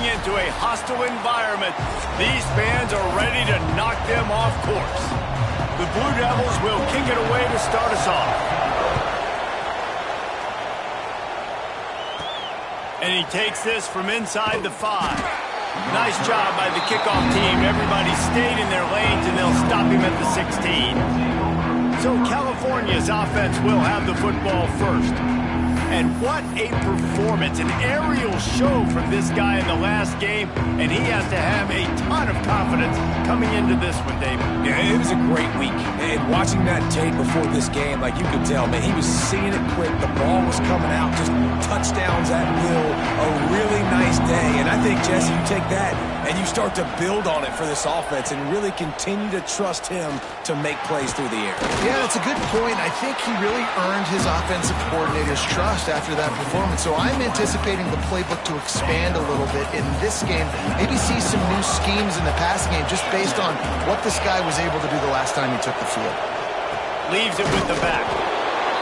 Stepping into a hostile environment, these fans are ready to knock them off course. The Blue Devils will kick it away to start us off. And he takes this from inside the 5. Nice job by the kickoff team. Everybody stayed in their lanes, and they'll stop him at the 16. So California's offense will have the football first. And what a performance, an aerial show from this guy in the last game, and he has to have a ton of confidence coming into this one, David. Yeah, it was a great week. And watching that tape before this game, like you could tell, man, he was seeing it quick. The ball was coming out, just touchdowns at will. A really nice day. And I think, Jesse, you take that and you start to build on it for this offense and really continue to trust him to make plays through the air. Yeah, that's a good point. I think he really earned his offensive coordinator's trust after that performance. So I'm anticipating the playbook to expand a little bit in this game. Maybe see some new schemes in the passing game just based on what this guy was able to do the last time he took the field. Leaves it with the back.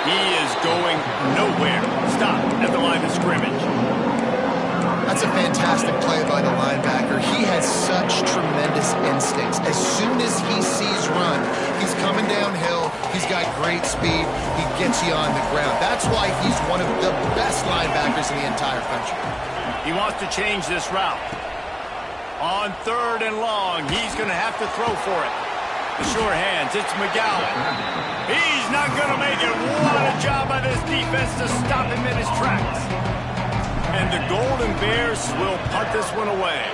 He is going nowhere. Stop at the line of scrimmage. That's a fantastic play by the linebacker. He has such tremendous instincts. As soon as he sees run, he's coming downhill. He's got great speed. He gets you on the ground. That's why he's one of the best linebackers in the entire country. He wants to change this route. On 3rd and long, he's going to have to throw for it. The sure hands, it's McGowan. He's not going to make it. What a job by this defense to stop him in his tracks. And the Golden Bears will punt this one away.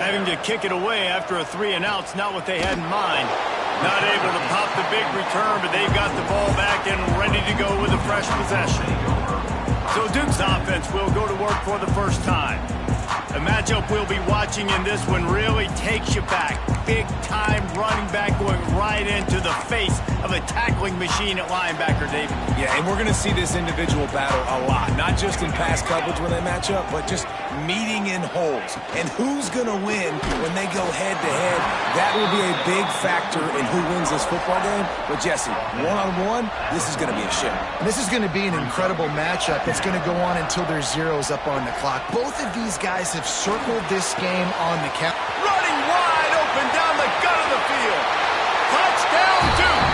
Having to kick it away after a 3-and-out's not what they had in mind. Not able to pop the big return, but they've got the ball back and ready to go with a fresh possession. So Duke's offense will go to work for the first time. The matchup we'll be watching in this one really takes you back. Big-time running back going right into the face of a tackling machine at linebacker, David. Yeah, and we're going to see this individual battle a lot. Not just in pass coverage when they match up, but just meeting in holes. And who's going to win when they go head-to-head? That will be a big factor in who wins this football game. But, Jesse, one-on-one, this is going to be a show. And this is going to be an incredible matchup that's going to go on until there's zeros up on the clock. Both of these guys have circled this game on the count. Running wide open down the gut of the field. Touchdown, Duke.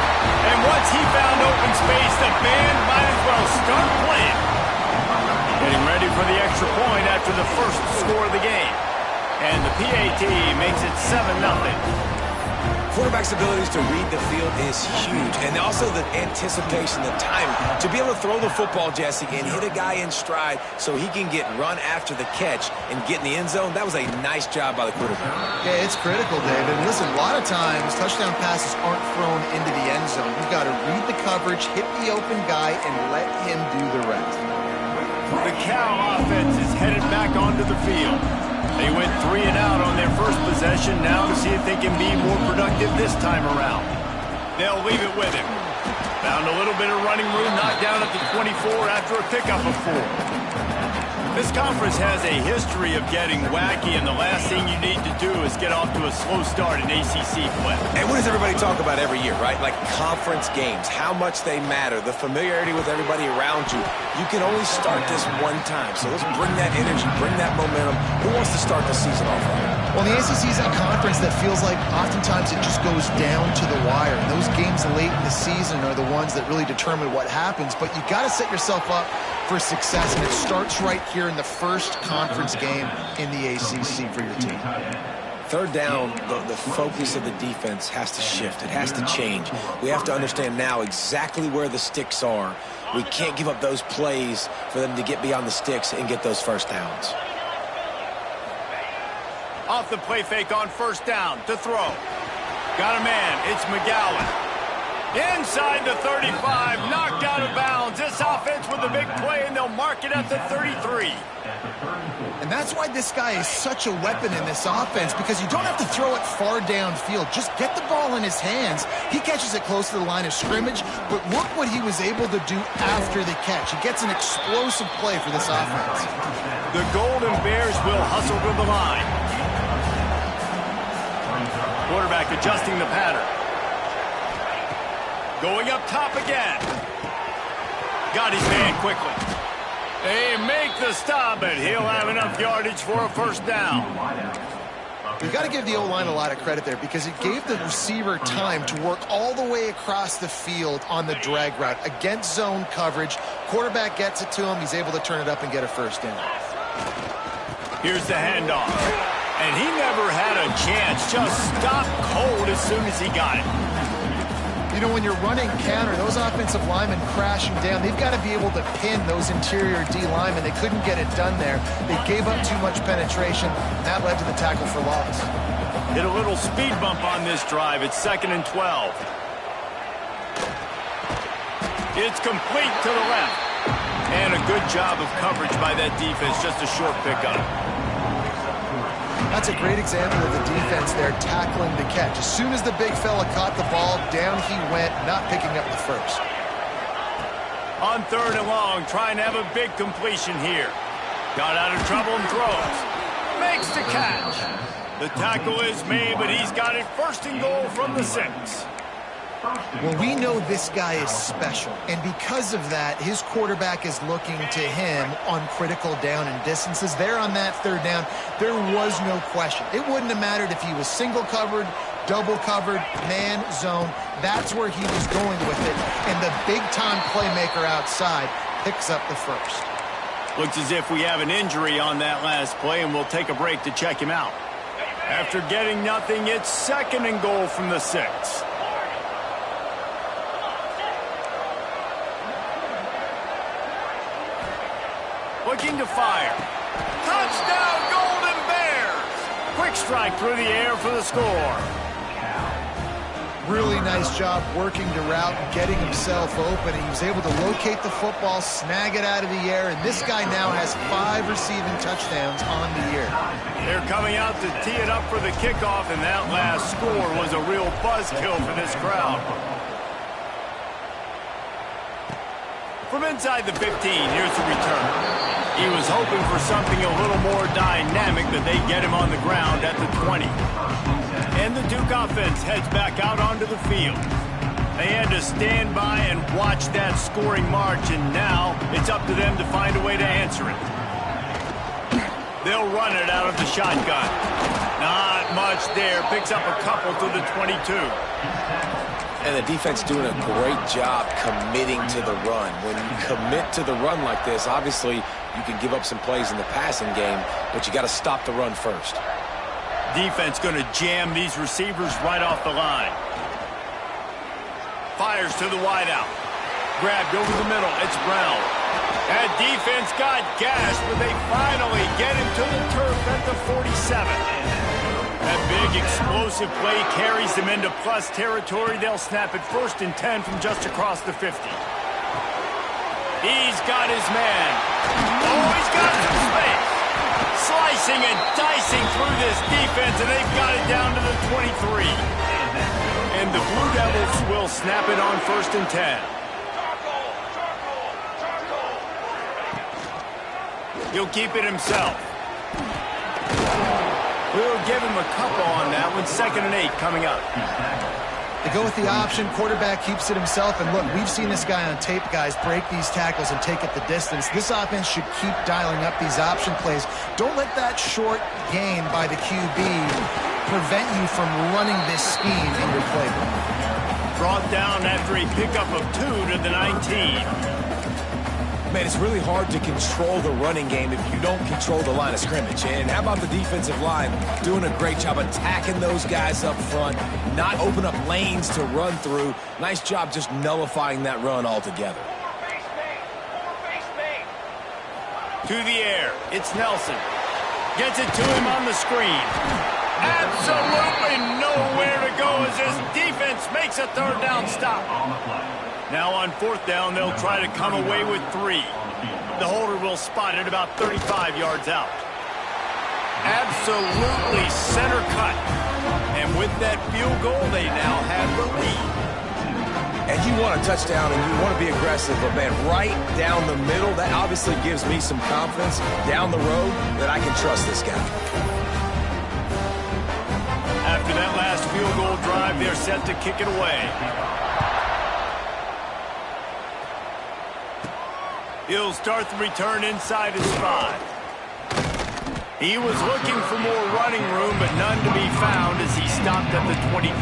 And once he found open space, the band might as well start playing. Getting ready for the extra point after the first score of the game. And the PAT makes it 7-0. Quarterback's abilities to read the field is huge, and also the anticipation, the timing. To be able to throw the football, Jesse, and hit a guy in stride so he can get run after the catch and get in the end zone, that was a nice job by the quarterback. Yeah, it's critical, David. Listen, a lot of times, touchdown passes aren't thrown into the end zone. You've got to read the coverage, hit the open guy, and let him do the rest. The Cal offense is headed back onto the field. They went 3-and-out on their first possession, now to see if they can be more productive this time around. They'll leave it with him. Found a little bit of running room, knocked down at the 24 after a pickup of 4. This conference has a history of getting wacky, and the last thing you need to do is get off to a slow start in ACC play. And what does everybody talk about every year, right? Like conference games, how much they matter, the familiarity with everybody around you. You can only start this one time, so let's bring that energy, bring that momentum. Who wants to start the season off right? Well, the ACC is a conference that feels like oftentimes it just goes down to the wire. And those games late in the season are the ones that really determine what happens. But you got to set yourself up for success, and it starts right here in the first conference game in the ACC for your team. Third down, the focus of the defense has to shift. It has to change. We have to understand now exactly where the sticks are. We can't give up those plays for them to get beyond the sticks and get those first downs. Off the play fake on first down to throw. Got a man. It's McGowan. Inside the 35, knocked out of bounds. This offense with a big play, and they'll mark it at the 33. And that's why this guy is such a weapon in this offense, because you don't have to throw it far downfield. Just get the ball in his hands. He catches it close to the line of scrimmage, but look what he was able to do after the catch. He gets an explosive play for this offense. The Golden Bears will hustle to the line. Quarterback adjusting the pattern. Going up top again. Got his man quickly. They make the stop, and he'll have enough yardage for a first down. You've got to give the O-line a lot of credit there because it gave the receiver time to work all the way across the field on the drag route against zone coverage. Quarterback gets it to him. He's able to turn it up and get a first down. Here's the handoff. And he never had a chance. Just stopped cold as soon as he got it. You know, when you're running counter, those offensive linemen crashing down, they've got to be able to pin those interior D linemen. They couldn't get it done there. They gave up too much penetration. That led to the tackle for loss. Hit a little speed bump on this drive. It's 2nd and 12. It's complete to the left. And a good job of coverage by that defense. Just a short pickup. That's a great example of the defense there tackling the catch. As soon as the big fella caught the ball, down he went, not picking up the first. On 3rd and long, trying to have a big completion here. Got out of trouble and throws. Makes the catch. The tackle is made, but he's got it 1st and goal from the 6. Well, we know this guy is special, and because of that, his quarterback is looking to him on critical down and distances. There on that 3rd down, there was no question. It wouldn't have mattered if he was single covered, double covered, man, zone. That's where he was going with it, and the big-time playmaker outside picks up the first. Looks as if we have an injury on that last play, and we'll take a break to check him out. After getting nothing, it's 2nd and goal from the 6. Looking to fire. Touchdown, Golden Bears! Quick strike through the air for the score. Really nice job working the route and getting himself open. He was able to locate the football, snag it out of the air, and this guy now has 5 receiving touchdowns on the year. They're coming out to tee it up for the kickoff, and that last score was a real buzzkill for this crowd. From inside the 15, here's the return. He was hoping for something a little more dynamic, but they get him on the ground at the 20. And the Duke offense heads back out onto the field. They had to stand by and watch that scoring march, and now it's up to them to find a way to answer it. They'll run it out of the shotgun. Not much there. Picks up a couple to the 22. And the defense doing a great job committing to the run. When you commit to the run like this, obviously you can give up some plays in the passing game, but you got to stop the run first. Defense going to jam these receivers right off the line. Fires to the wideout. Grabbed over the middle. It's Brown. That defense got gashed, but they finally get him to the turf at the 47. That big explosive play carries them into plus territory. They'll snap it 1st and 10 from just across the 50. He's got his man. Oh, he's got some space. Slicing and dicing through this defense, and they've got it down to the 23. And the Blue Devils will snap it on 1st and 10. He'll keep it himself. We'll give him a couple on that one. 2nd and 8 coming up. They go with the option. Quarterback keeps it himself. And look, we've seen this guy on tape, guys, break these tackles and take it the distance. This offense should keep dialing up these option plays. Don't let that short gain by the QB prevent you from running this scheme in your playbook. Brought down after a pickup of 2 to the 19. Man, it's really hard to control the running game if you don't control the line of scrimmage. And how about the defensive line doing a great job attacking those guys up front, not open up lanes to run through. Nice job just nullifying that run altogether. To the air, it's Nelson. Gets it to him on the screen. Absolutely nowhere to go as his defense makes a 3rd down stop. Now on 4th down, they'll try to come away with 3. The holder will spot it about 35 yards out. Absolutely center cut. And with that field goal, they now have the lead. And you want a touchdown and you want to be aggressive, but man, right down the middle, that obviously gives me some confidence down the road that I can trust this guy. After that last field goal drive, they're set to kick it away. He'll start the return inside his 5. He was looking for more running room, but none to be found as he stopped at the 23.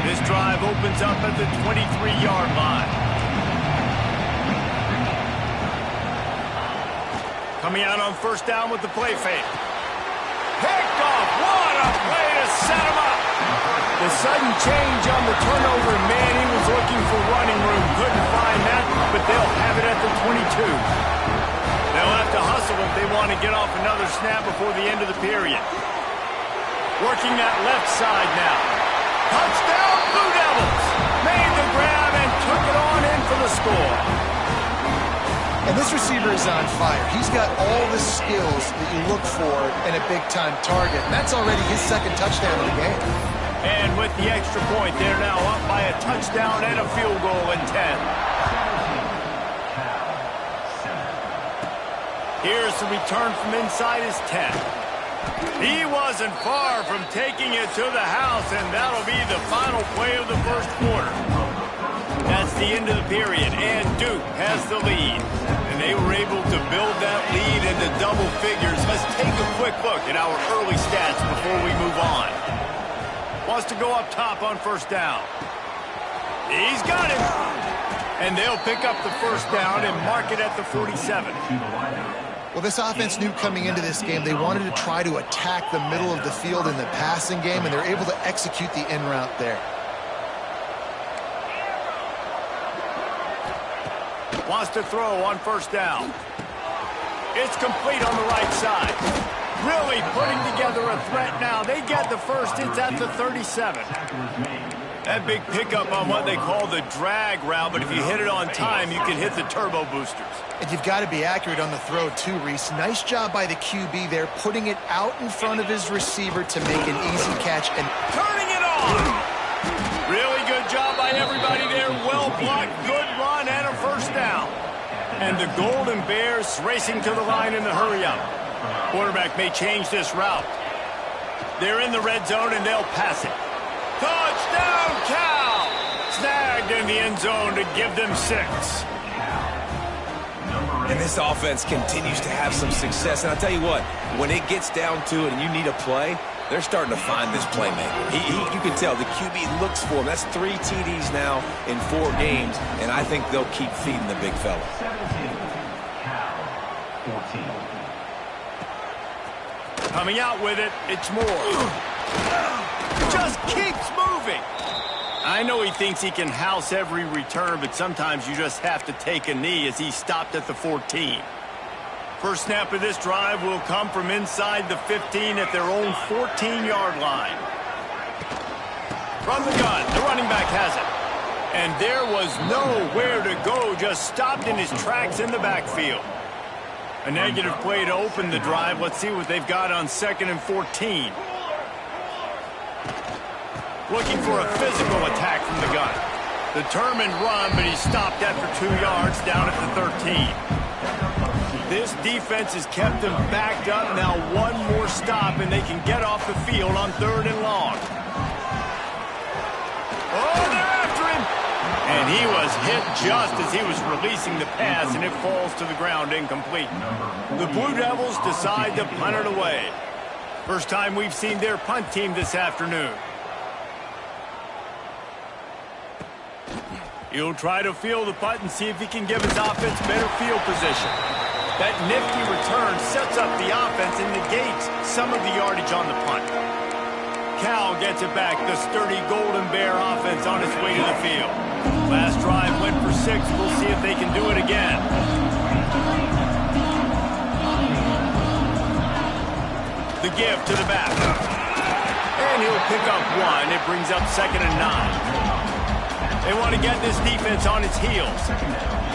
This drive opens up at the 23-yard line. Coming out on first down with the play fake. Picked off. What a play to set him up. The sudden change on the turnover, man, he was looking for running room. Couldn't find that, but they'll have it at the 22. They'll have to hustle if they want to get off another snap before the end of the period. Working that left side now. Touchdown, Blue Devils! Made the grab and took it on in for the score. And this receiver is on fire. He's got all the skills that you look for in a big-time target. And that's already his second touchdown of the game. And with the extra point, they're now up by a touchdown and a field goal in 10. Here's the return from inside his 10. He wasn't far from taking it to the house, and that'll be the final play of the first quarter. That's the end of the period, and Duke has the lead. And they were able to build that lead into double figures. Let's take a quick look at our early stats before we move on. Wants to go up top on first down. He's got it. And they'll pick up the first down and mark it at the 47. Well, this offense knew coming into this game they wanted to try to attack the middle of the field in the passing game, and they're able to execute the in route there. Wants to throw on first down. It's complete on the right side. Really putting together a threat now. They get the first. It's at the 37. That big pickup on what they call the drag route, but if you hit it on time, you can hit the turbo boosters. And you've got to be accurate on the throw too, Reese. Nice job by the QB there, putting it out in front of his receiver to make an easy catch and turning it on. Really good job by everybody there. Well blocked, good run, and a first down. And the Golden Bears racing to the line in the hurry-up. Quarterback may change this route. They're in the red zone, and they'll pass it. Touchdown, Cal! Snagged in the end zone to give them 6. And this offense continues to have some success. And I'll tell you what, when it gets down to it and you need a play, they're starting to find this playmaker. You can tell the QB looks for him. That's 3 TDs now in 4 games, and I think they'll keep feeding the big fella. 17, Cal, 14. Coming out with it, it's Moore. Just keeps moving. I know he thinks he can house every return, but sometimes you just have to take a knee as he stopped at the 14. First snap of this drive will come from inside the 15 at their own 14-yard line. From the gun, the running back has it. And there was nowhere to go, just stopped in his tracks in the backfield. A negative play to open the drive. Let's see what they've got on 2nd and 14. Looking for a physical attack from the gun. Determined run, but he stopped after 2 yards down at the 13. This defense has kept them backed up. Now one more stop, and they can get off the field on 3rd and long. Oh, they're after him! And he was hit just as he was releasing the pass, and it falls to the ground incomplete. The Blue Devils decide to punt it away. First time we've seen their punt team this afternoon. He'll try to field the punt and see if he can give his offense better field position. That nifty return sets up the offense and negates some of the yardage on the punt. Cal gets it back. The sturdy Golden Bear offense on its way to the field. Last drive went for 6. We'll see if they can do it again. The give to the back. And he'll pick up 1. It brings up 2nd and 9. They want to get this defense on its heels.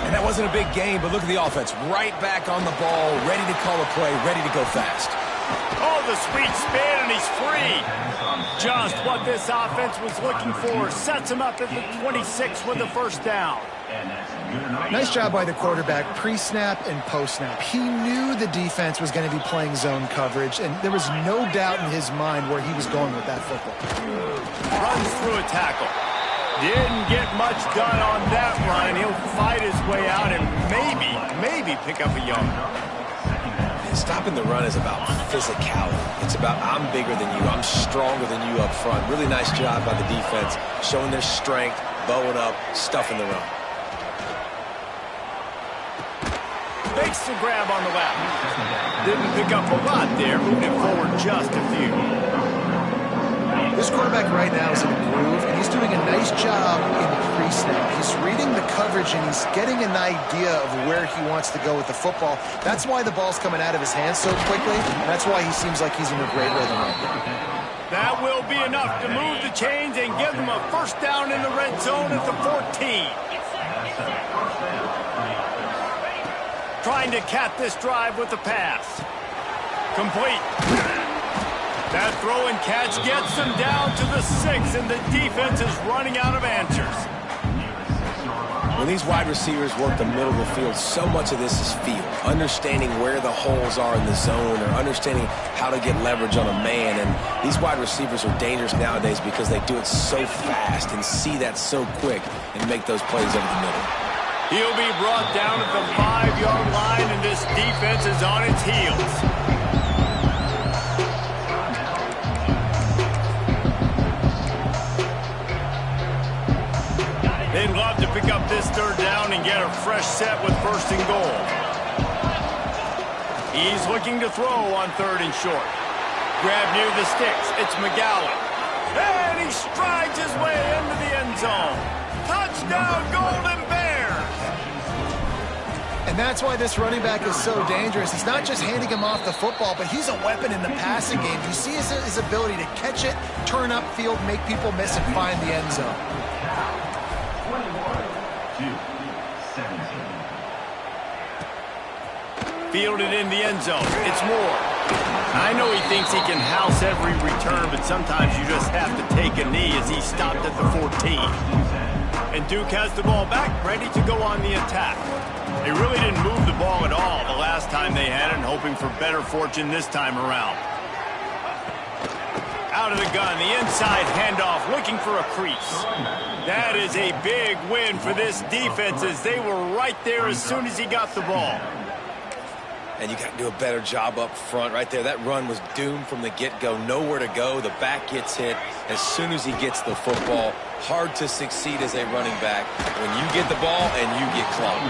And that wasn't a big game, but look at the offense. Right back on the ball, ready to call a play, ready to go fast. Oh, the sweet spin, and he's free. Just what this offense was looking for. Sets him up at the 26 with the first down. Nice job by the quarterback, pre-snap and post-snap. He knew the defense was going to be playing zone coverage, and there was no doubt in his mind where he was going with that football. Runs through a tackle. Didn't get much done on that run. He'll fight his way out and maybe pick up a yard. Stopping the run is about physicality. It's about I'm bigger than you. I'm stronger than you up front. Really nice job by the defense, showing their strength, bowing up, stuffing the run. Makes the grab on the left. Didn't pick up a lot there, moved it forward just a few. This quarterback right now is in a groove, and he's doing a nice job in pre-snap. He's reading the coverage, and he's getting an idea of where he wants to go with the football. That's why the ball's coming out of his hands so quickly, and that's why he seems like he's in a great rhythm right now. That will be enough to move the chains and give them a first down in the red zone at the 14. Trying to cap this drive with the pass. Complete. That throw and catch gets them down to the 6, and the defense is running out of answers. When these wide receivers work the middle of the field, so much of this is feel. Understanding where the holes are in the zone, or understanding how to get leverage on a man. And these wide receivers are dangerous nowadays because they do it so fast and see that so quick and make those plays over the middle. He'll be brought down at the 5-yard line, and this defense is on its heels. They'd love to pick up this third down and get a fresh set with 1st and goal. He's looking to throw on 3rd and short. Grab near the sticks. It's McGowan. And he strides his way into the end zone. Touchdown, Golden Bears! And that's why this running back is so dangerous. He's not just handing him off the football, but he's a weapon in the passing game. You see his ability to catch it, turn upfield, make people miss, and find the end zone. Fielded in the end zone. It's Moore. I know he thinks he can house every return, but sometimes you just have to take a knee as he stopped at the 14. And Duke has the ball back, ready to go on the attack. They really didn't move the ball at all the last time they had it, and hoping for better fortune this time around. Out of the gun, the inside handoff, looking for a crease. That is a big win for this defense, as they were right there as soon as he got the ball. And you got to do a better job up front right there. That run was doomed from the get-go. Nowhere to go. The back gets hit as soon as he gets the football. Hard to succeed as a running back when you get the ball and you get clogged.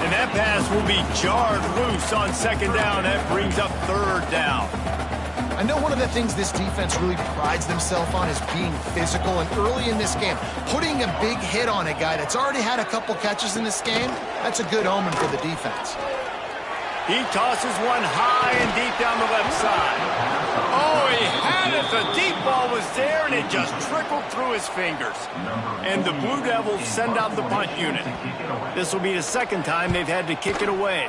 And that pass will be jarred loose on 2nd down. That brings up 3rd down. I know one of the things this defense really prides themselves on is being physical, and early in this game, putting a big hit on a guy that's already had a couple catches in this game, that's a good omen for the defense. He tosses one high and deep down the left side. Oh, he had it. The deep ball was there, and it just trickled through his fingers. And the Blue Devils send out the punt unit. This will be the 2nd time they've had to kick it away.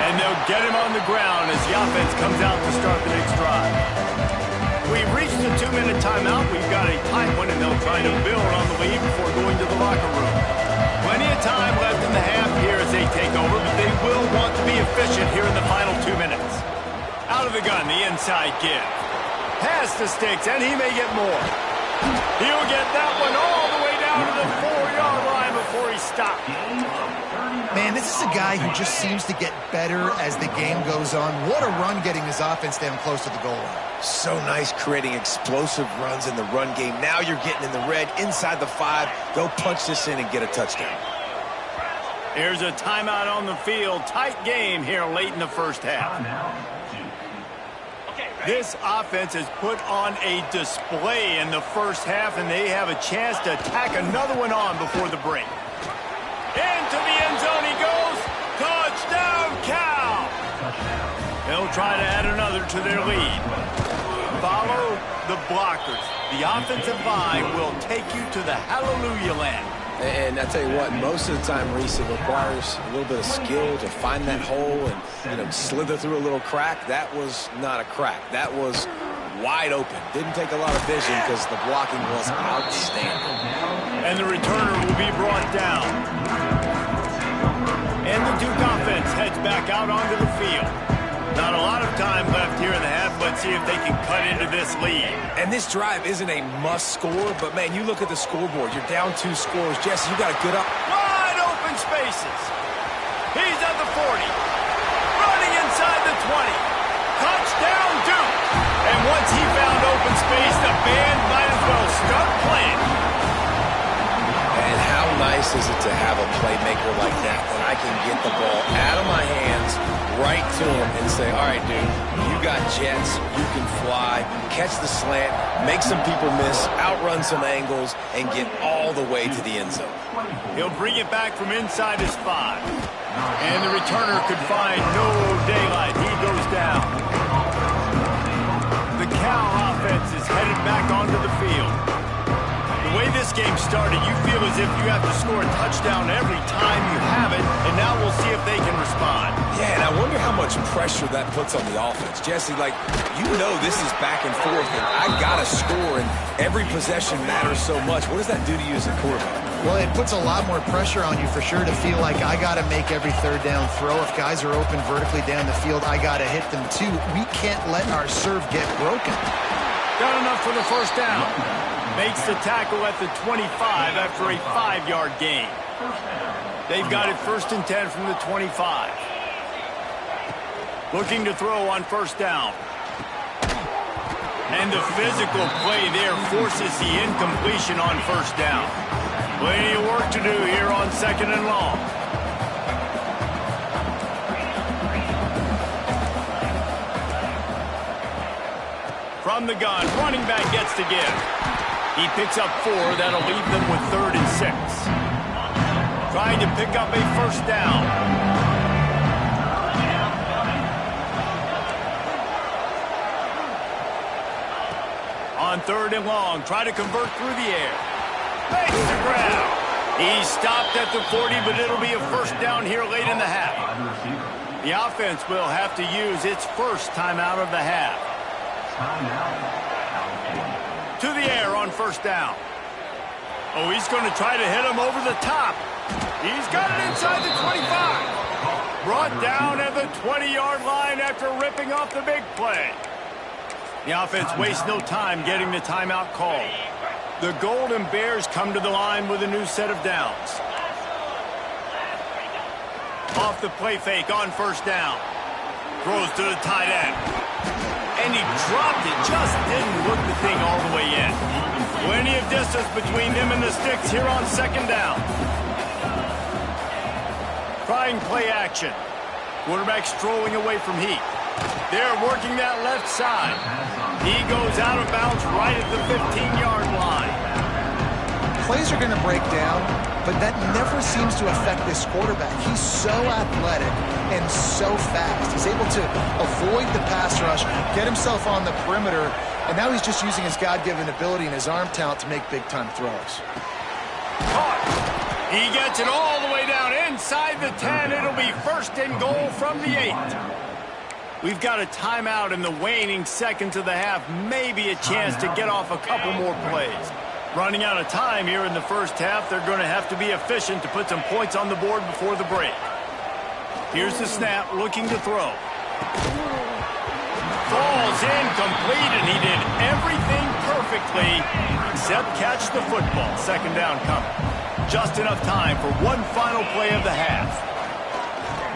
And they'll get him on the ground as the offense comes out to start the next drive. We've reached the 2-minute timeout. We've got a tight one, and they'll try to build on the lead before going to the locker room. Plenty of time left in the half here as they take over, but they will want to be efficient here in the final 2 minutes. Out of the gun, the inside give. Pass the sticks, and he may get more. He'll get that one all the way down to the 4-yard line before he stops. Man, this is a guy who just seems to get better as the game goes on. What a run getting his offense down close to the goal line. So nice creating explosive runs in the run game. Now you're getting in the red, inside the 5. Go punch this in and get a touchdown. Here's a timeout on the field. Tight game here late in the first half. This offense has put on a display in the first half, and they have a chance to tack another one on before the break. Into the end zone he goes. Touchdown, Cal! They'll try to add another to their lead. Follow the blockers. The offensive line will take you to the hallelujah land. And I tell you what, most of the time, Reese, it requires a little bit of skill to find that hole and slither through a little crack. That was not a crack. That was wide open. Didn't take a lot of vision because the blocking was outstanding. And the returner will be brought down. And the Duke offense heads back out onto the field. Not a lot of time left here in the half. Let's see if they can cut into this lead. And this drive isn't a must score, but, man, you look at the scoreboard. You're down 2 scores. Jesse, you got a good up. Wide open spaces. He's at the 40. Running inside the 20. Touchdown, Duke. And once he found open space, the band might as well start playing. And how nice is it to have a playmaker like that I can get the ball out of my hands, right to him, and say, all right, dude, you got jets, you can fly, catch the slant, make some people miss, outrun some angles, and get all the way to the end zone. He'll bring it back from inside his 5. And the returner could find no daylight. He goes down. The Cal offense is headed back onto the field. The way this game started, you feel as if you have to score a touchdown every time you have it, and now we'll see if they can respond. Yeah, and I wonder how much pressure that puts on the offense. Jesse, like, you know this is back and forth, and I got to score, and every possession matters so much. What does that do to you as a quarterback? Well, it puts a lot more pressure on you for sure to feel like I got to make every third down throw. If guys are open vertically down the field, I got to hit them too. We can't let our serve get broken. Got enough for the first down. Makes the tackle at the 25 after a 5-yard gain. They've got it 1st and 10 from the 25. Looking to throw on first down. And the physical play there forces the incompletion on first down. Plenty of work to do here on 2nd and long. From the gun, running back gets the give. He picks up 4. That'll leave them with 3rd and 6. Trying to pick up a first down. On 3rd and long, try to convert through the air. Makes the grab. He's stopped at the 40, but it'll be a first down here late in the half. The offense will have to use its first timeout of the half. To the air on first down. Oh, he's going to try to hit him over the top. He's got it inside the 25. Brought down at the 20-yard line after ripping off the big play. The offense wastes no time getting the timeout called. The Golden Bears come to the line with a new set of downs. Off the play fake on first down. Throws to the tight end. And he dropped it, just didn't look the thing all the way in. Plenty of distance between them and the sticks here on 2nd down. Trying play action. Quarterback strolling away from Heath. They're working that left side. He goes out of bounds right at the 15-yard line. Plays are going to break down, but that never seems to affect this quarterback. He's so athletic and so fast. He's able to avoid the pass rush, get himself on the perimeter, and now he's just using his God-given ability and his arm talent to make big-time throws. Caught. He gets it all the way down inside the 10. It'll be 1st and goal from the 8. We've got a timeout in the waning seconds of the half. Maybe a chance to get off a couple more plays. Running out of time here in the first half. They're going to have to be efficient to put some points on the board before the break. Here's the snap, looking to throw. Falls incomplete, and he did everything perfectly except catch the football. 2nd down coming. Just enough time for one final play of the half.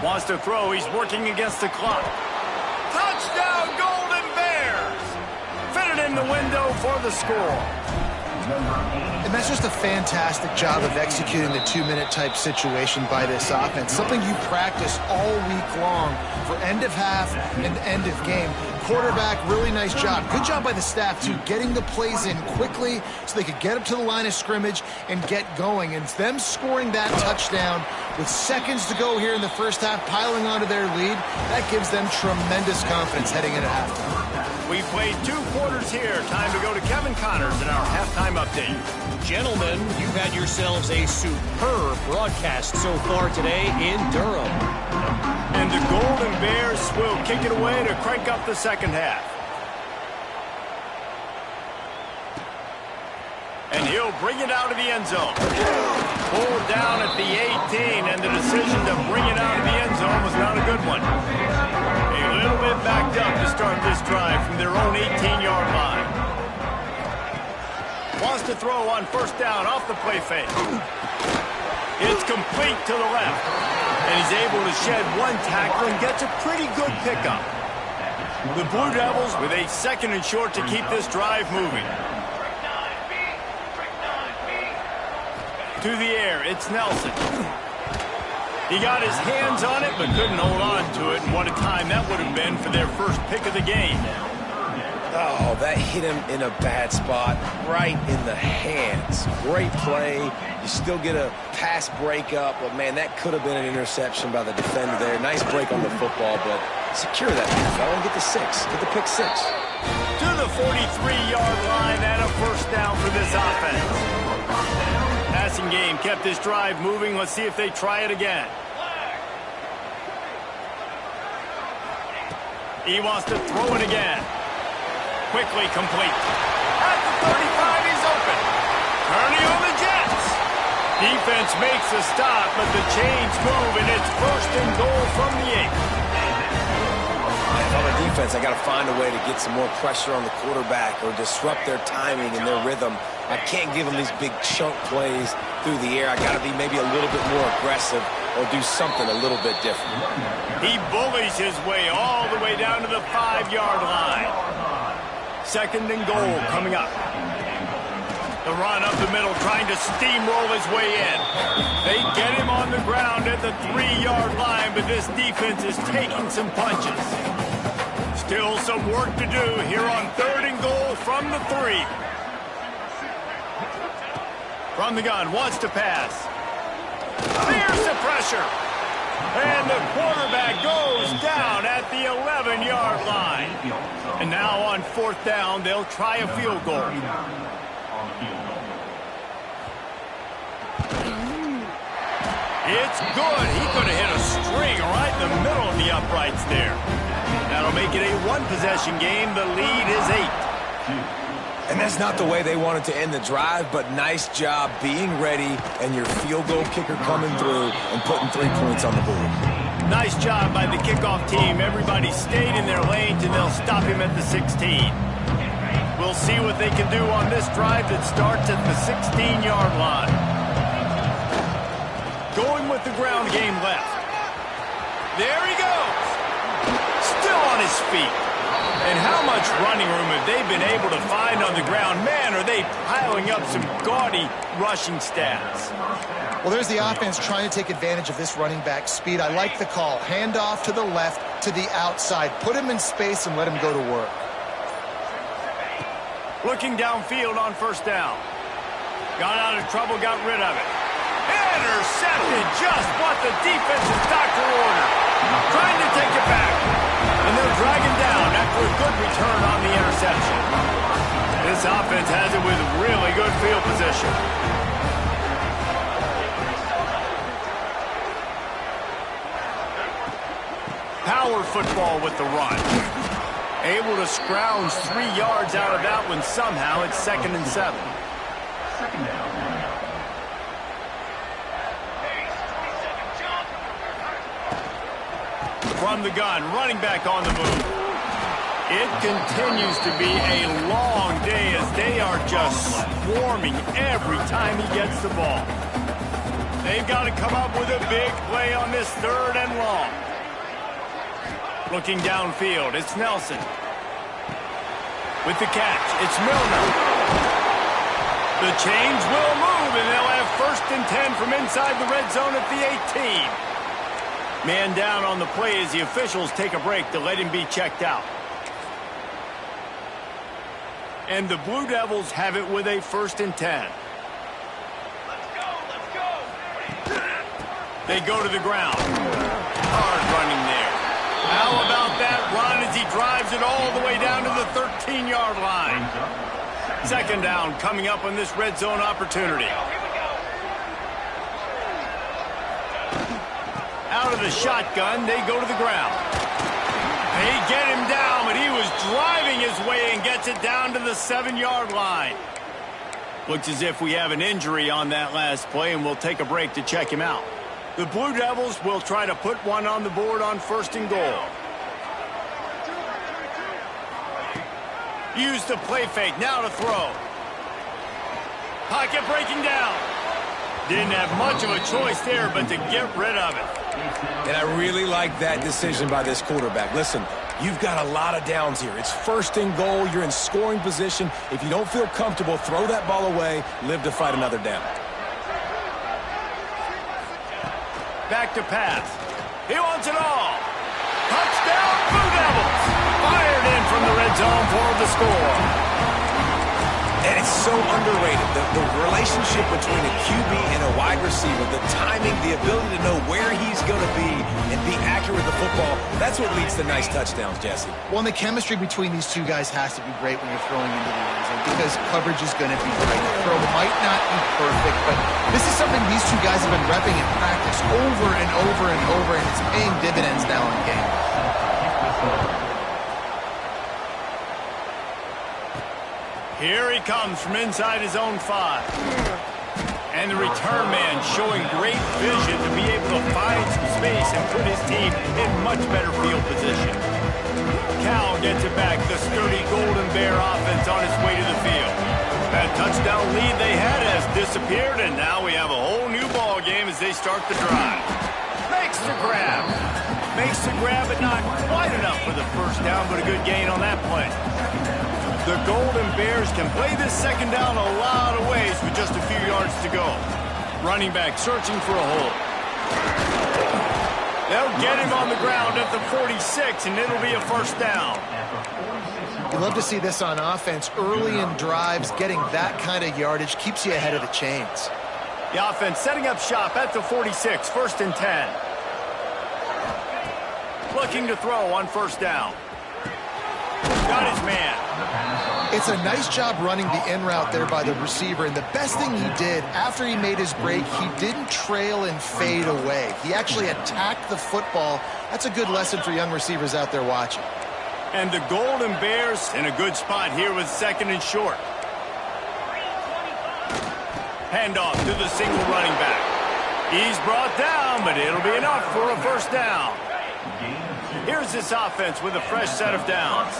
Wants to throw. He's working against the clock. Touchdown, Golden Bears! Fitted in the window for the score. And that's just a fantastic job of executing the 2-minute type situation by this offense. Something you practice all week long for end of half and end of game. Quarterback, really nice job. Good job by the staff, too, getting the plays in quickly so they could get up to the line of scrimmage and get going. And them scoring that touchdown with seconds to go here in the first half, piling onto their lead, that gives them tremendous confidence heading into halftime. We played 2 quarters here. Time to go to Kevin Connors in our halftime update. Gentlemen, you've had yourselves a superb broadcast so far today in Durham. And the Golden Bears will kick it away to crank up the second half. And he'll bring it out of the end zone. Pulled down at the 18, and the decision to bring it out of the end zone was not a good one. A little bit backed up to start this drive from their own 18-yard line. Wants to throw on first down off the play fake. It's complete to the left. And he's able to shed one tackle and gets a pretty good pickup. The Blue Devils with a 2nd and short to keep this drive moving. To the air, it's Nelson. He got his hands on it, but couldn't hold on to it. And what a time that would have been for their first pick of the game. Oh, that hit him in a bad spot, right in the hands. Great play. You still get a pass breakup, but, man, that could have been an interception by the defender there. Nice break on the football, but secure that fella and get the 6. Get the pick 6. To the 43-yard line and a first down for this offense. Passing game kept this drive moving. Let's see if they try it again. He wants to throw it again. Quickly complete. At the 35, he's open. Turning on the Jets. Defense makes a stop, but the chains move, and it's 1st and goal from the 8. On the defense, I got to find a way to get some more pressure on the quarterback or disrupt their timing and their rhythm. I can't give them these big chunk plays through the air. I got to be maybe a little bit more aggressive or do something a little bit different. He bullies his way all the way down to the 5-yard line. 2nd and goal coming up. The run up the middle, trying to steamroll his way in. They get him on the ground at the 3-yard line, but this defense is taking some punches. Still some work to do here on 3rd and goal from the 3. From the gun, wants to pass. There's the pressure. And the quarterback goes down at the 11-yard line. And now on 4th down, they'll try a field goal. It's good. He could have hit a string right in the middle of the uprights there. That'll make it a 1-possession game. The lead is 8. And that's not the way they wanted to end the drive, but nice job being ready and your field goal kicker coming through and putting 3 points on the board. Nice job by the kickoff team. Everybody stayed in their lanes, and they'll stop him at the 16. We'll see what they can do on this drive that starts at the 16-yard line. Going with the ground game left. There he goes. Still on his feet. And how much running room have they been able to find on the ground? Man, are they piling up some gaudy rushing stats. Well, there's the offense trying to take advantage of this running back speed. I like the call. Hand off to the left, to the outside. Put him in space and let him go to work. Looking downfield on 1st down. Got out of trouble, got rid of it. Intercepted, just what the defensive doctor ordered. Trying to take it back. And they'll drag him down after a good return on the interception. This offense has it with really good field position. Power football with the run. Able to scrounge 3 yards out of that one somehow. It's 2nd and 7. From the gun, running back on the move. It continues to be a long day as they are just swarming every time he gets the ball. They've got to come up with a big play on this 3rd and long. Looking downfield, it's Nelson. With the catch, it's Milner. The chains will move, and they'll have 1st and 10 from inside the red zone at the 18. Man down on the play as the officials take a break to let him be checked out. And the Blue Devils have it with a 1st and 10. Let's go. They go to the ground. Hard running there. How about that run as he drives it all the way down to the 13-yard line? 2nd down coming up on this red zone opportunity. Out of the shotgun, they go to the ground. They get him down, but he was driving his way and gets it down to the 7-yard line. Looks as if we have an injury on that last play, and we'll take a break to check him out. The Blue Devils will try to put one on the board on 1st and goal. Use the play fake, now to throw. Pocket breaking down. Didn't have much of a choice there, but to get rid of it. And I really like that decision by this quarterback. Listen, you've got a lot of downs here. It's 1st and goal. You're in scoring position. If you don't feel comfortable, throw that ball away. Live to fight another down. Back to pass. He wants it all. Touchdown, Blue Devils. Fired in from the red zone for the score. And it's so underrated. The relationship between a QB and a wide receiver, the timing, the ability to know where he's going to be and be accurate with the football, that's what leads to nice touchdowns, Jesse. Well, and the chemistry between these two guys has to be great when you're throwing into the end zone because coverage is going to be right. The throw might not be perfect, but this is something these two guys have been repping in practice over and over and over, and it's paying dividends now in the game. Here he comes from inside his own 5. And the return man showing great vision to be able to find some space and put his team in much better field position. Cal gets it back. The sturdy Golden Bear offense on its way to the field. That touchdown lead they had has disappeared, and now we have a whole new ball game as they start the drive. Makes the grab. Makes the grab, but not quite enough for the 1st down, but a good gain on that play. The Golden Bears can play this 2nd down a lot of ways with just a few yards to go. Running back searching for a hole. They'll get him on the ground at the 46, and it'll be a 1st down. You love to see this on offense. Early in drives, getting that kind of yardage keeps you ahead of the chains. The offense setting up shop at the 46, 1st and 10. Looking to throw on 1st down. Got his man. It's a nice job running the in route there by the receiver, and the best thing he did after he made his break, he didn't trail and fade away. He actually attacked the football. That's a good lesson for young receivers out there watching. And the Golden Bears in a good spot here with 2nd and short. Handoff to the single running back. He's brought down, but it'll be enough for a 1st down. Here's this offense with a fresh set of downs.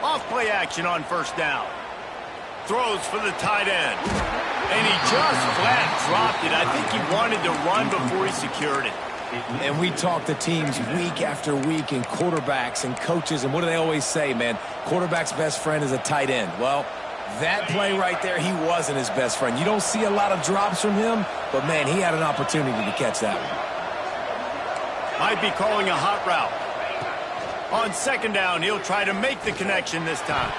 Off play action on 1st down. Throws for the tight end. And he just flat dropped it. I think he wanted to run before he secured it. And we talk to teams week after week and quarterbacks and coaches, and what do they always say, man? Quarterback's best friend is a tight end. Well, that play right there, he wasn't his best friend. You don't see a lot of drops from him, but, man, he had an opportunity to catch that one. Might be calling a hot route. On 2nd down, he'll try to make the connection this time.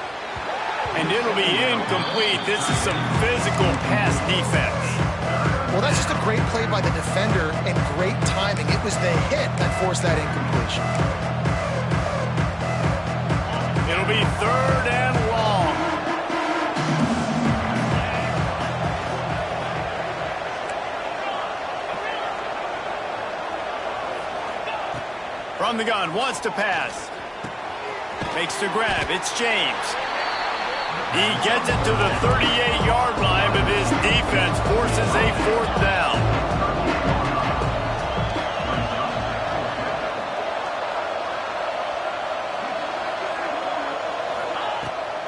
And it'll be incomplete. This is some physical pass defense. Well, that's just a great play by the defender and great timing. It was the hit that forced that incompletion. It'll be 3rd and long. From the gun, wants to pass. Makes the grab. It's James. He gets it to the 38-yard line, but his defense forces a 4th down.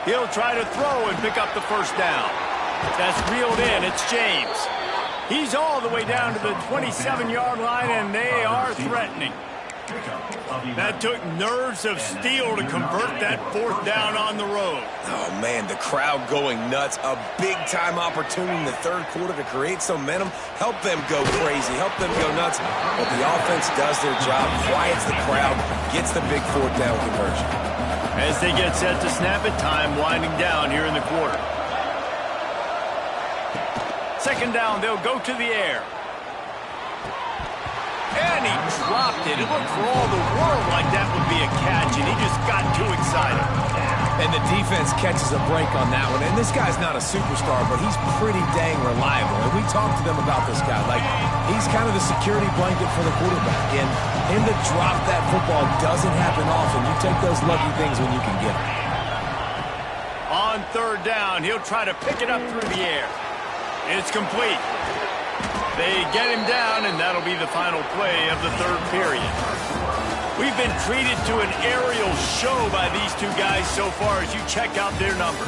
He'll try to throw and pick up the 1st down. That's reeled in. It's James. He's all the way down to the 27-yard line, and they are threatening. That took nerves of steel to convert that 4th down on the road. Oh, man, the crowd going nuts. A big-time opportunity in the 3rd quarter to create some momentum. Help them go crazy. Help them go nuts. But the offense does their job, quiets the crowd, gets the big 4th down conversion. As they get set to snap it, time winding down here in the quarter. 2nd down, they'll go to the air. And he dropped it. It looked for all the world like that would be a catch, and he just got too excited. And the defense catches a break on that one. And this guy's not a superstar, but he's pretty dang reliable. And we talked to them about this guy. Like, he's kind of the security blanket for the quarterback. And him to drop that football doesn't happen often. You take those lucky things when you can get them. On third down, he'll try to pick it up through the air. It's complete. They get him down, and that'll be the final play of the third period. We've been treated to an aerial show by these two guys so far as you check out their numbers.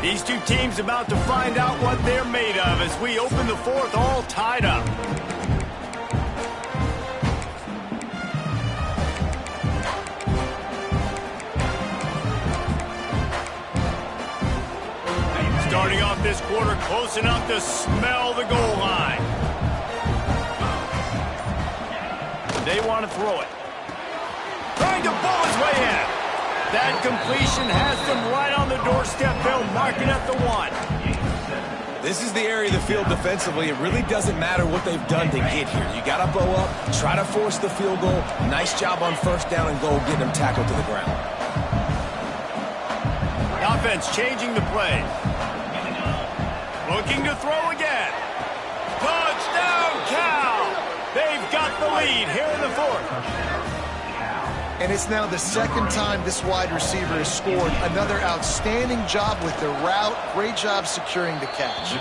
These two teams about to find out what they're made of as we open the fourth all tied up. Starting off this quarter close enough to smell the goal line. They want to throw it. Trying to pull his way in. That completion has them right on the doorstep. They'll mark it at the 1. This is the area of the field defensively. It really doesn't matter what they've done to get here. You got to bow up, try to force the field goal. Nice job on first down and goal, getting them tackled to the ground. Offense changing the play. Looking to throw again. Touchdown, Cal! They've got the lead here in the fourth. And it's now the second time this wide receiver has scored. Another outstanding job with the route. Great job securing the catch.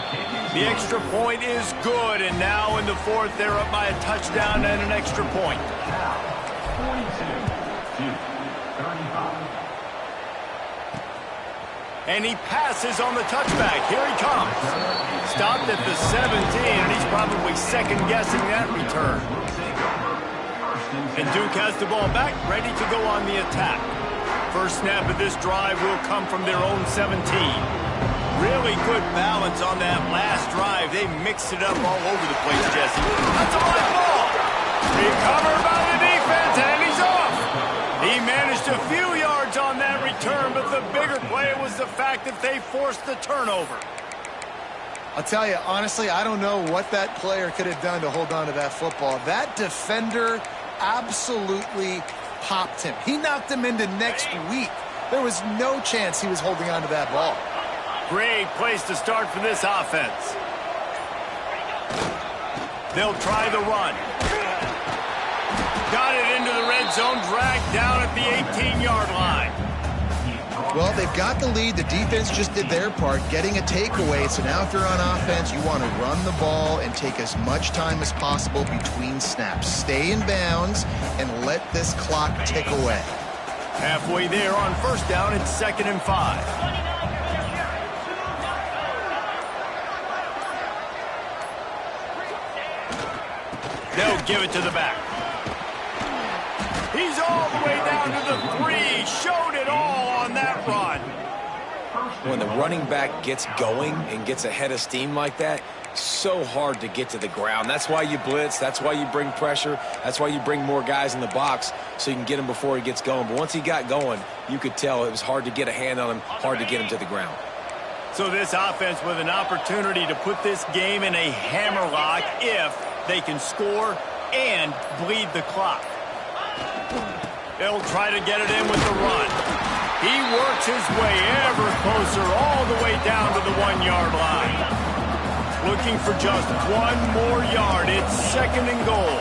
The extra point is good, and now in the fourth, they're up by a touchdown and an extra point. 42-35. And he passes on the touchback. Here he comes. Stopped at the 17, and he's probably second-guessing that return. And Duke has the ball back, ready to go on the attack. First snap of this drive will come from their own 17. Really good balance on that last drive. They mixed it up all over the place, Jesse. That's a live ball. Recovered by the defense, and he's off. He managed a few yards on that return, but the bigger play was the fact that they forced the turnover. I'll tell you, honestly, I don't know what that player could have done to hold on to that football. That defender absolutely popped him. He knocked him into next week. There was no chance he was holding on to that ball. Great place to start for this offense. They'll try the run. Got it into the red zone, dragged down at the 18-yard line. Well, they've got the lead. The defense just did their part, getting a takeaway. So now if you're on offense, you want to run the ball and take as much time as possible between snaps. Stay in bounds and let this clock tick away. Halfway there on first down, it's 2nd and 5. They'll give it to the back. He's all the way down to the 3. Showed it all on that run. When the running back gets going and gets ahead of steam like that, so hard to get to the ground. That's why you blitz. That's why you bring pressure. That's why you bring more guys in the box so you can get him before he gets going. But once he got going, you could tell it was hard to get a hand on him, hard to get him to the ground. So this offense with an opportunity to put this game in a hammerlock if they can score and bleed the clock. They'll try to get it in with the run. He works his way ever closer all the way down to the 1-yard line. Looking for just one more yard. It's 2nd and goal.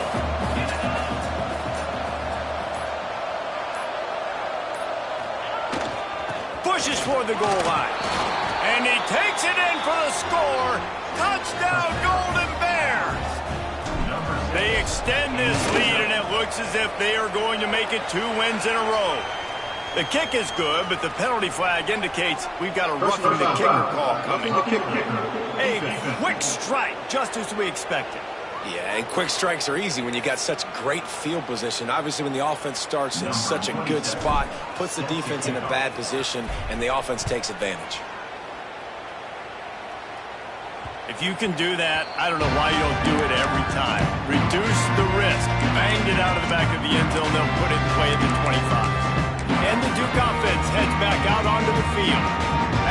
Pushes for the goal line. And he takes it in for the score. Touchdown, Golden Bears. They extend this lead, and it looks as if they are going to make it 2 wins in a row. The kick is good, but the penalty flag indicates we've got a roughing the kicker call coming. A quick strike, just as we expected. Yeah, and quick strikes are easy when you got such great field position. Obviously, when the offense starts in such a good spot, puts the defense in a bad position, and the offense takes advantage. If you can do that, I don't know why you don't do it every time. Reduce the risk. Banged it out of the back of the end zone. They'll put it in play at the 25. And And the Duke offense heads back out onto the field.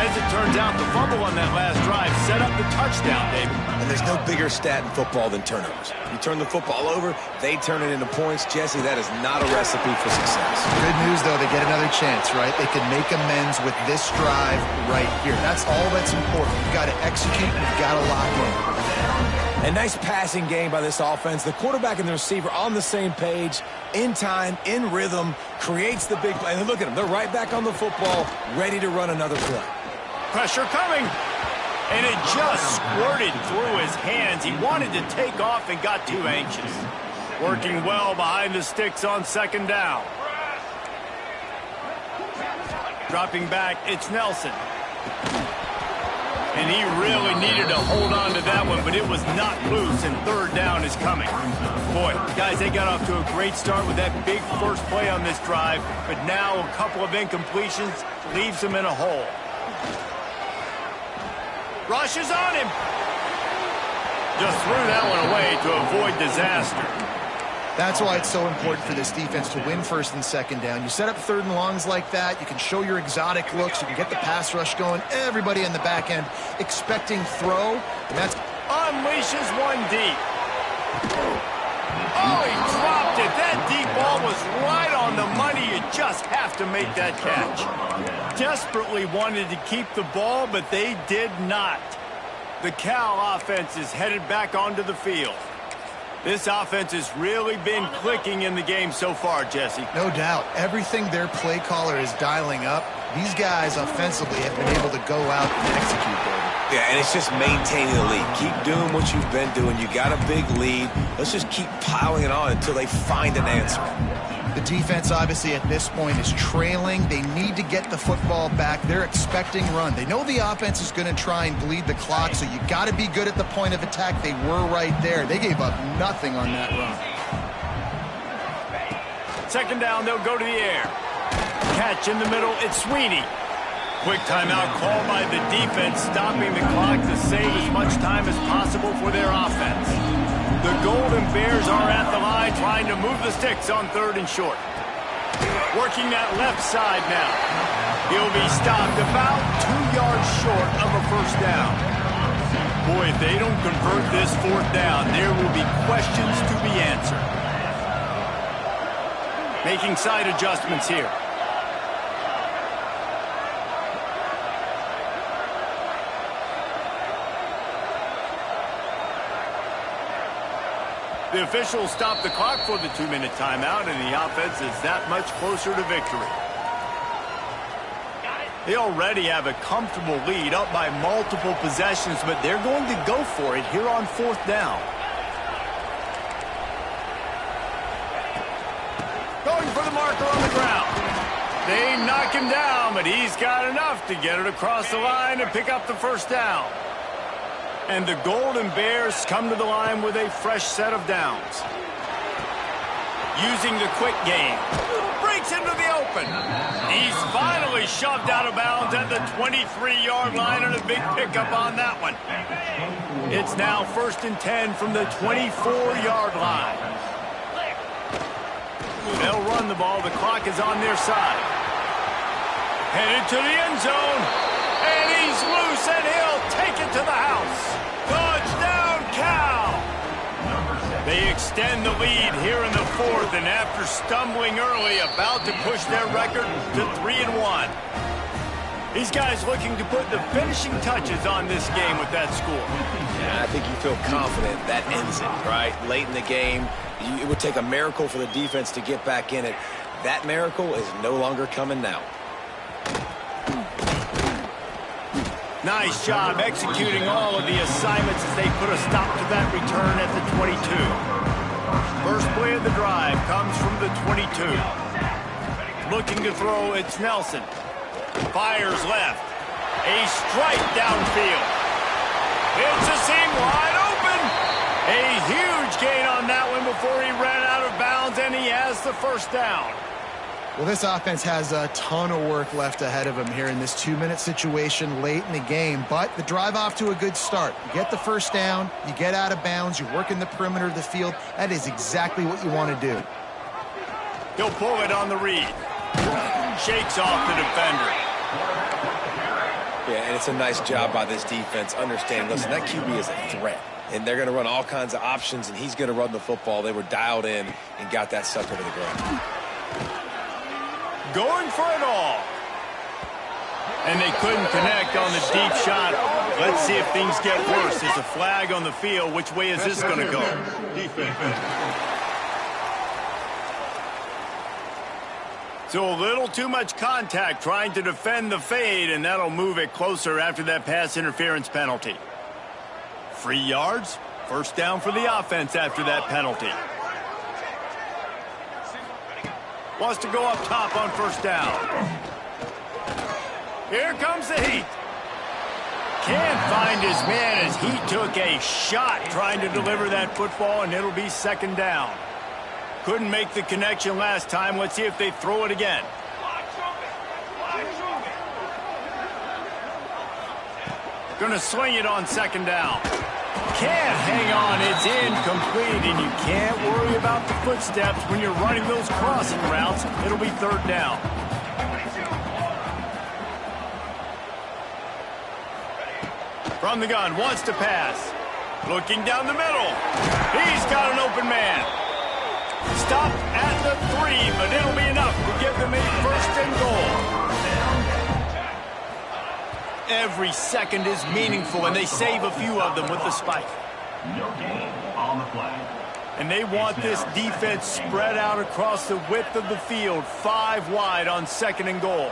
As it turns out, the fumble on that last drive set up the touchdown, David. And there's no bigger stat in football than turnovers. You turn the football over, they turn it into points. Jesse, that is not a recipe for success. Good news, though, they get another chance, right? They can make amends with this drive right here. That's all that's important. You've got to execute, you've got to lock in. A nice passing game by this offense. The quarterback and the receiver on the same page, in time, in rhythm, creates the big play. And look at them. They're right back on the football, ready to run another play. Pressure coming. And it just squirted through his hands. He wanted to take off and got too anxious. Working well behind the sticks on second down. Dropping back, it's Nelson. And he really needed to hold on to that one, but it was not loose, and third down is coming. Boy, guys, they got off to a great start with that big first play on this drive, but now a couple of incompletions leaves them in a hole. Rushes on him. Just threw that one away to avoid disaster. That's why it's so important for this defense to win first and second down. You set up third and longs like that. You can show your exotic looks. You can get the pass rush going. Everybody in the back end expecting throw. And that's unleashes one deep. Oh, he dropped it. That deep ball was right on the money. You just have to make that catch. Desperately wanted to keep the ball, but they did not. The Cal offense is headed back onto the field. This offense has really been clicking in the game so far, Jesse. No doubt. Everything their play caller is dialing up, these guys offensively have been able to go out and execute, David. Yeah, and it's just maintaining the lead. Keep doing what you've been doing. You got a big lead. Let's just keep piling it on until they find an answer. The defense, obviously, at this point is trailing. They need to get the football back. They're expecting run. They know the offense is going to try and bleed the clock, so you got to be good at the point of attack. They were right there. They gave up nothing on that run. Second down, they'll go to the air. Catch in the middle, it's Sweeney. Quick timeout called by the defense, stopping the clock to save as much time as possible for their offense. The Golden Bears are at the line trying to move the sticks on third and short. Working that left side now. He'll be stopped about 2 yards short of a first down. Boy, if they don't convert this fourth down, there will be questions to be answered. Making side adjustments here. The officials stop the clock for the 2-minute timeout, and the offense is that much closer to victory. They already have a comfortable lead, up by multiple possessions, but they're going to go for it here on fourth down. Going for the marker on the ground. They knock him down, but he's got enough to get it across the line and pick up the first down. And the Golden Bears come to the line with a fresh set of downs. Using the quick game. Breaks into the open. He's finally shoved out of bounds at the 23-yard line, and a big pickup on that one. It's now 1st and 10 from the 24-yard line. They'll run the ball. The clock is on their side. Headed to the end zone. And he's loose, and he'll take it to the house. Touchdown, Cal! They extend the lead here in the fourth, and after stumbling early, about to push their record to 3-1. These guys looking to put the finishing touches on this game with that score. Yeah, I think you feel confident that ends it, right? Late in the game, it would take a miracle for the defense to get back in it. That miracle is no longer coming now. Nice job executing all of the assignments as they put a stop to that return at the 22. First play of the drive comes from the 22. Looking to throw, it's Nelson. Fires left. A strike downfield. It's a seam wide open. A huge gain on that one before he ran out of bounds, and he has the first down. Well, this offense has a ton of work left ahead of them here in this 2-minute situation late in the game, but the drive off to a good start. You get the first down, you get out of bounds, you work in the perimeter of the field. That is exactly what you want to do. He'll pull it on the read. shakes off the defender. Yeah, and it's a nice job by this defense understanding, listen, that QB is a threat. And they're going to run all kinds of options, and he's going to run the football. They were dialed in and got that sucker to the ground. Going for it all. And they couldn't connect on the deep shot. Let's see if things get worse. There's a flag on the field. Which way is this going to go? So a little too much contact trying to defend the fade, and that'll move it closer after that pass interference penalty. 3 yards, first down for the offense after that penalty. Wants to go up top on first down. Here comes the heat. Can't find his man as he took a shot trying to deliver that football, and it'll be second down. Couldn't make the connection last time. Let's see if they throw it again. Gonna sling it on second down. Can't hang on, it's incomplete, and you can't worry about the footsteps when you're running those crossing routes. It'll be third down. From the gun, wants to pass. Looking down the middle. He's got an open man. Stop at the 3, but it'll be enough to give them a first and goal. Every second is meaningful, and they save a few of them with the spike. No gain on the play. And they want this defense spread out across the width of the field, 5 wide on second and goal.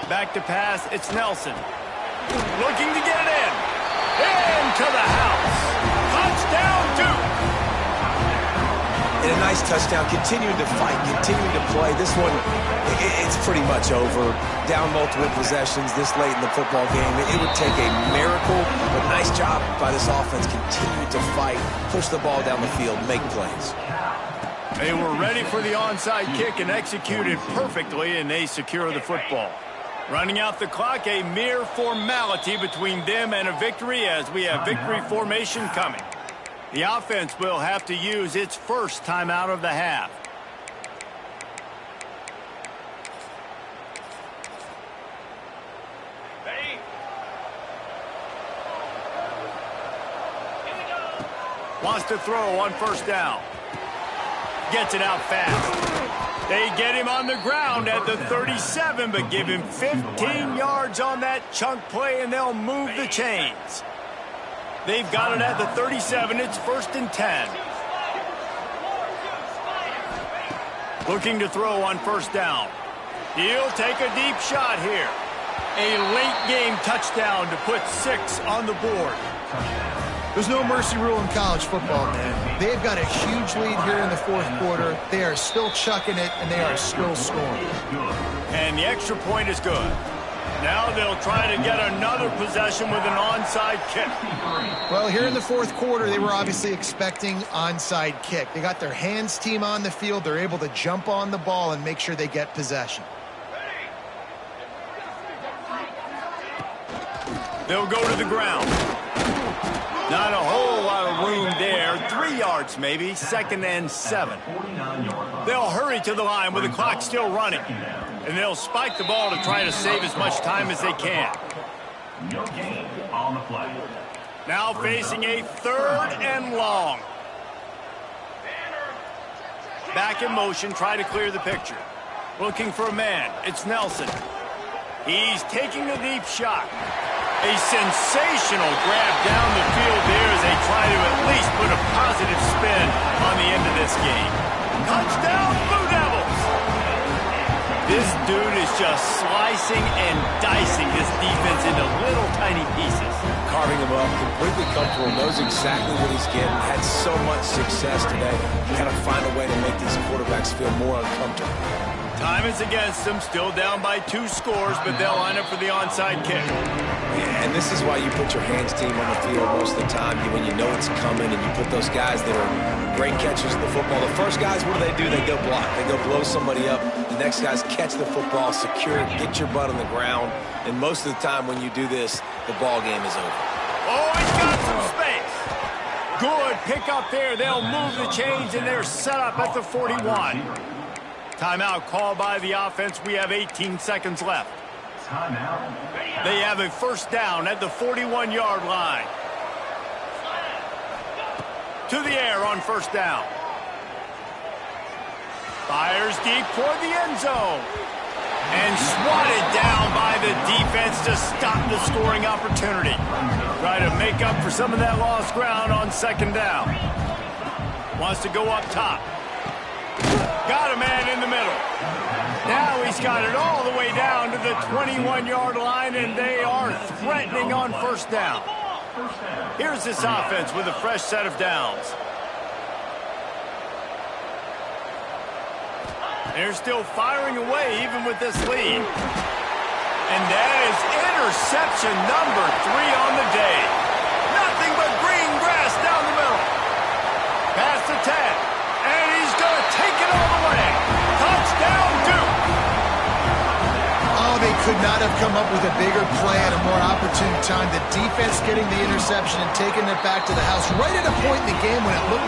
Back to pass, it's Nelson. Looking to get it in. Into the house. Touchdown, Duke. And a nice touchdown, continuing to fight, continuing to play. This one, it's pretty much over. Down multiple possessions this late in the football game. It would take a miracle, but nice job by this offense. Continue to fight, push the ball down the field, make plays. They were ready for the onside kick and executed perfectly, and they secure the football. Running out the clock, a mere formality between them and a victory as we have victory formation coming. The offense will have to use its first timeout of the half. Wants to throw on first down. Gets it out fast. They get him on the ground at the 37, but give him 15 yards on that chunk play, and they'll move the chains. They've got it at the 37. It's first and 10. Looking to throw on first down. He'll take a deep shot here. A late game touchdown to put 6 on the board. There's no mercy rule in college football, man. They've got a huge lead here in the fourth quarter. They are still chucking it, and they are still scoring. And the extra point is good. Now they'll try to get another possession with an onside kick. Well, here in the fourth quarter, they were obviously expecting onside kick. They got their hands team on the field. They're able to jump on the ball and make sure they get possession. They'll go to the ground. Not a whole lot of room there. 3 yards maybe, second and 7. They'll hurry to the line with the clock still running. And they'll spike the ball to try to save as much time as they can. No gain on the play. Now facing a third and long. Back in motion, try to clear the picture. Looking for a man. It's Nelson. He's taking a deep shot. A sensational grab down the field there as they try to at least put a positive spin on the end of this game. Touchdown, Blue Devils! This dude is just slicing and dicing this defense into little tiny pieces. Carving him up, completely comfortable, knows exactly what he's getting, had so much success today. Got to find a way to make these quarterbacks feel more uncomfortable. Time is against them, still down by 2 scores, but they'll line up for the onside kick. And this is why you put your hands team on the field most of the time when you know it's coming, and you put those guys that are great catchers of the football. The first guys, what do? They go block. They go blow somebody up. The next guys catch the football, secure it, get your butt on the ground. And most of the time when you do this, the ball game is over. Oh, he's got some space. Good pick up there. They'll move the chains, and they're set up at the 41. Timeout called by the offense. We have 18 seconds left. Timeout. They have a first down at the 41-yard line. To the air on first down. Fires deep toward the end zone. And swatted down by the defense to stop the scoring opportunity. Try to make up for some of that lost ground on second down. Wants to go up top. Got a man in the middle. Now he's got it all the way down to the 21-yard line, and they are threatening on first down. Here's this offense with a fresh set of downs. They're still firing away even with this lead. And that is interception number 3 on the day. Nothing but green grass down the middle. Pass to 10. And he's going to take it all the way. Touchdown, Duke. Oh, they could not have come up with a bigger play at a more opportune time. The defense getting the interception and taking it back to the house right at a point in the game when it looked